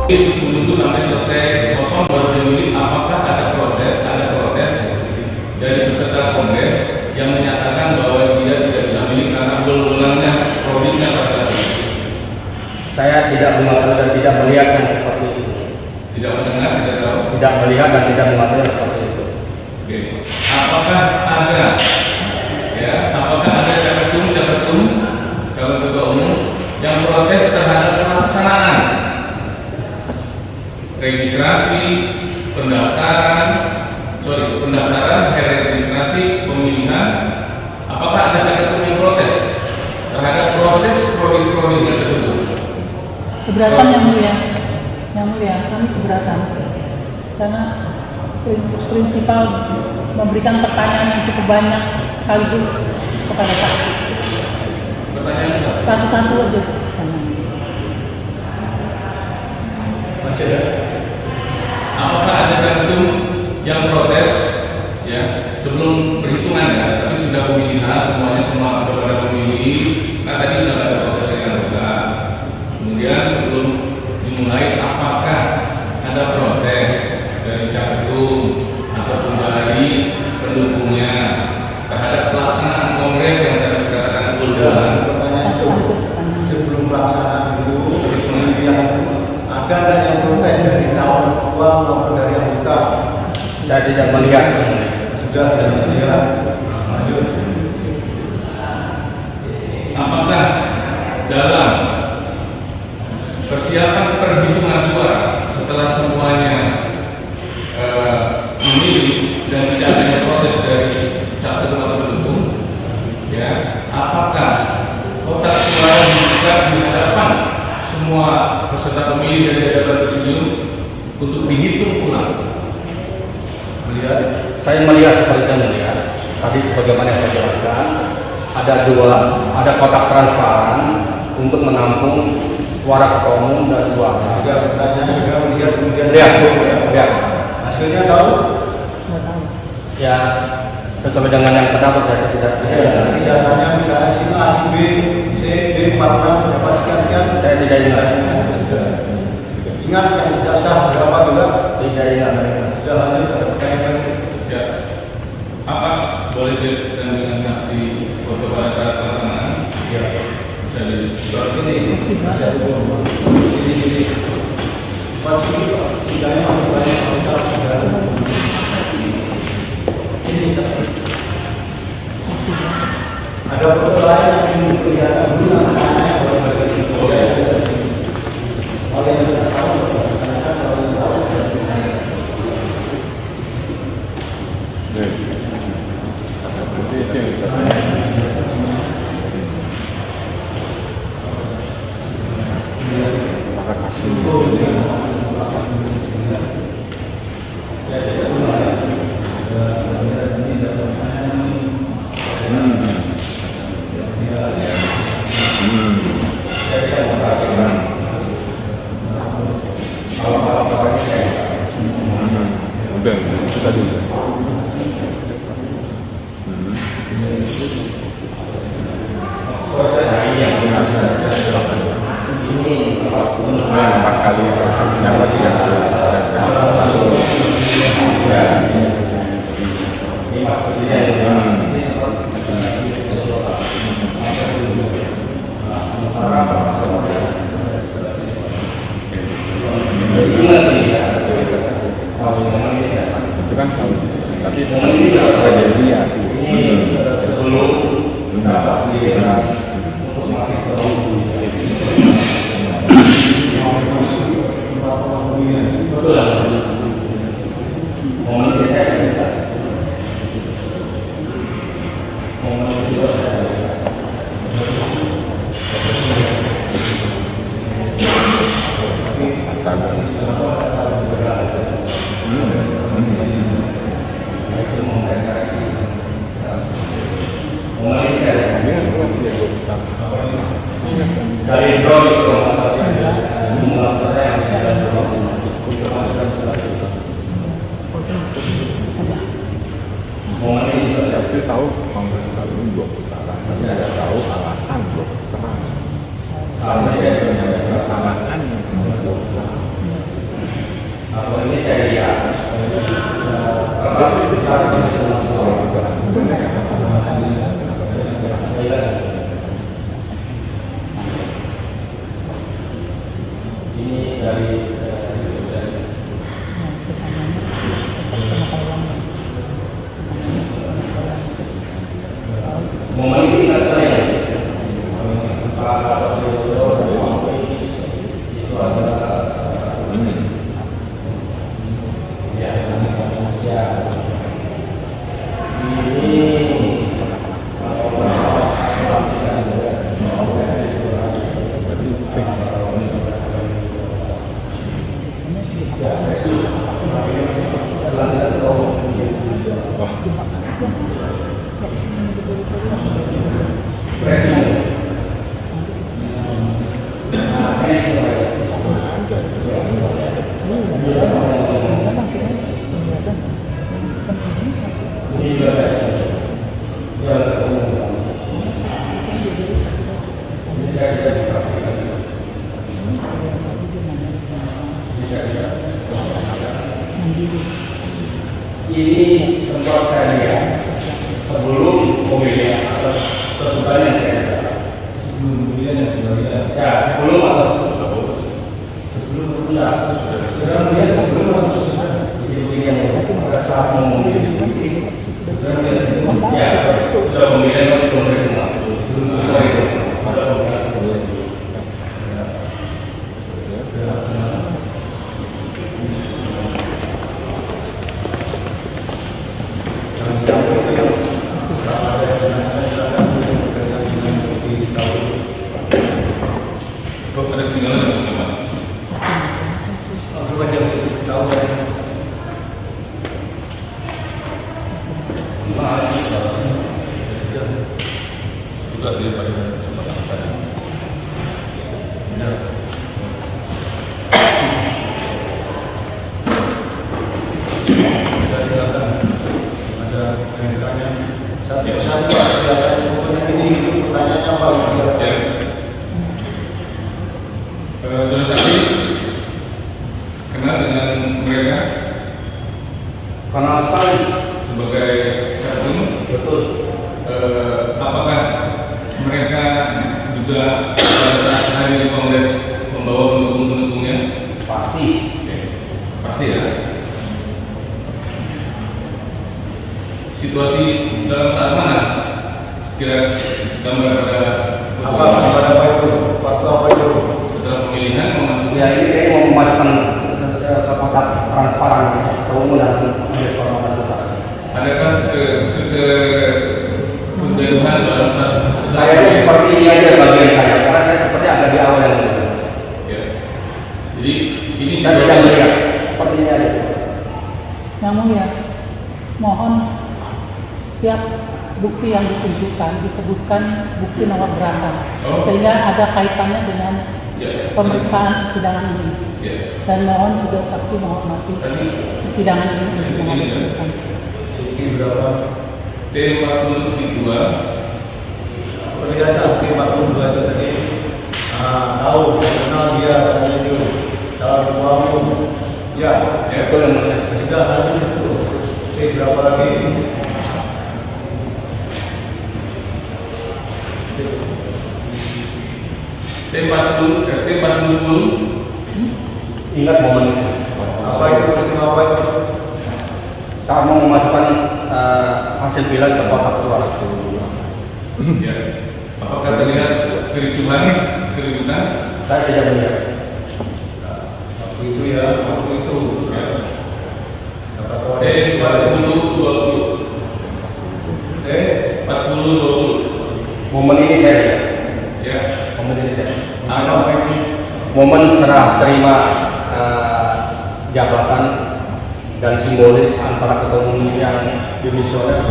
menunggu sampai selesai kosong baru dimilih. Apakah ada protes dari peserta kongres yang menyatakan bahwa dia tidak bisa milih karena bulan-bulannya produknya pada saat itu? Saya tidak mengatur dan tidak melihatkan seperti itu. Tidak mendengar, tidak tahu. Tidak melihat dan tidak mengatur seperti itu. Oke. Apakah ada caketum kalau ketua umum yang protes terhadap pelaksanaan registrasi pendaftaran registrasi pemilihan? Apakah ada caketum yang protes terhadap proses prodi tertentu? Keberatan yang mulia, kami keberatan karena prinsipal memberikan pertanyaan yang cukup banyak sekaligus kepada saksi. Pertanyaan satu-satu aja. Masih ada? Apakah ada caketum yang protes ya sebelum perhitungan ya, tapi sudah pemilihan semuanya semua kepada pemilih, kan tadi tidak ada protes dari anggota. Kemudian sebelum dimulai, apakah ada protes dari caketum ataupun dari pendukungnya terhadap pelaksanaan kongres yang tadi dikatakan bulan? Sebelum pelaksanaan itu, ada nggak yang protes dari calon ketua maupun dari anggota? Saya tidak melihat. Sudah tidak melihat. Lanjut. Apakah dalam persiapan perhitungan suara setelah semuanya memilih dan tidak adanya protes dari caketum atau pendukung, ya, apakah kotak suara dibuka di hadapan semua peserta pemilih dan di hadapan presidium untuk dihitung ulang? Melihat, saya melihat seperti yang melihat tadi sebagaimana yang saya jelaskan, ada kotak transparan untuk menampung suara ketua umum dan suara. Juga pertanyaan sudah melihat kemudian lihat. Hasilnya tahu? Ya, sesuai dengan yang terdapat saya tidak. Nanti saya tanya misalnya si A, si B, C, D, 4 orang dapat sekian-sekian. Saya tidak ingat. Ingat yang tidak sah berapa juga? Tidak ingat. Sudah lanjut ada pertanyaan. Ya. Apa boleh dikatakan dengan saksi foto pada saat pelaksanaan? Ya. Bisa di Sini. Sini. Pas sini Pak. Sidangnya masih banyak sini. Ada foto lain yang ingin kelihatan dulu anak-anak yang baru bagi oleh yang tidak tahu, karena kalau yang tahu itu tadi. Empat kali kenapa tidak itu kan tahu, tapi terjadi ya sebelum dari drone itu saya tahu kongres kali ini 2 putaran, saya tahu alasan 2 putaran. Alasannya 2 putaran. Ini dari momen ini ingat saya Pak Widodo itu adalah ya Indonesia ini ini sempat saya lihat sebelum pemilihan atau sesudah yang saya lihat. Sebelum pemilihan yang sudah lihat. Ya, sebelum atau Sebelum sudah. Sekarang dia sebelum atau sesudah. Pemilihan pada saat mau memilih. Sekarang dia Ya, sudah pemilihan sebelum rumah. Pada pemilihan sebelum. Ada ketinggalan atau gimana? Aku baca sedikit tahu ya. Juga dia pada kesempatan tadi. Kita silakan. Ada yang ditanya. Satu persatu silakan. Ini pertanyaannya apa? Ya. Saudara saksi kenal dengan mereka Kenal sekali. sebagai catum. Betul. Apakah mereka juga pada saat hari kongres membawa pendukung-pendukungnya? Pasti. Oke. Pasti ya. Situasi dalam saat mana? Kira gambar pada Apa pada itu? Waktu apa itu? setelah pemilihan memasuki Ya ini kayaknya mau memasukkan ke kotak transparan kerumunan Majelis Kehormatan Pusat. adakah kegaduhan dalam saat Kayaknya seperti ini aja bagian saya, karena saya seperti ada di awal yang dulu. ya. Jadi ini Saya bisa melihat seperti ini aja. Yang mulia, mohon setiap bukti yang ditunjukkan disebutkan bukti nomor berapa, Oh. sehingga ada kaitannya dengan ya. pemeriksaan persidangan ini. Ya. Dan mohon juga saksi menghormati Tadi persidangan ini untuk mengajukan. Ini berapa? T42 Kelihatan T42 itu tadi. Tahu, kenal dia katanya itu. Calon ketua umum. Ya. ya. Betul yang mulia. Sudah lanjut itu. T berapa lagi? T40 Ingat momen itu. Apa itu peristiwa apa itu? Saat mau memasukkan hasil pileg ke kotak suara. ya. Apakah terlihat kericuhan? Saya tidak melihat. Waktu itu ya, waktu itu. Ya. Dapat tahu ada T40 20 Momen ini saya lihat. ya. Momen ini saya. Apa ini? Momen serah terima jabatan dan simbolis antara ketua umum yang dimisioner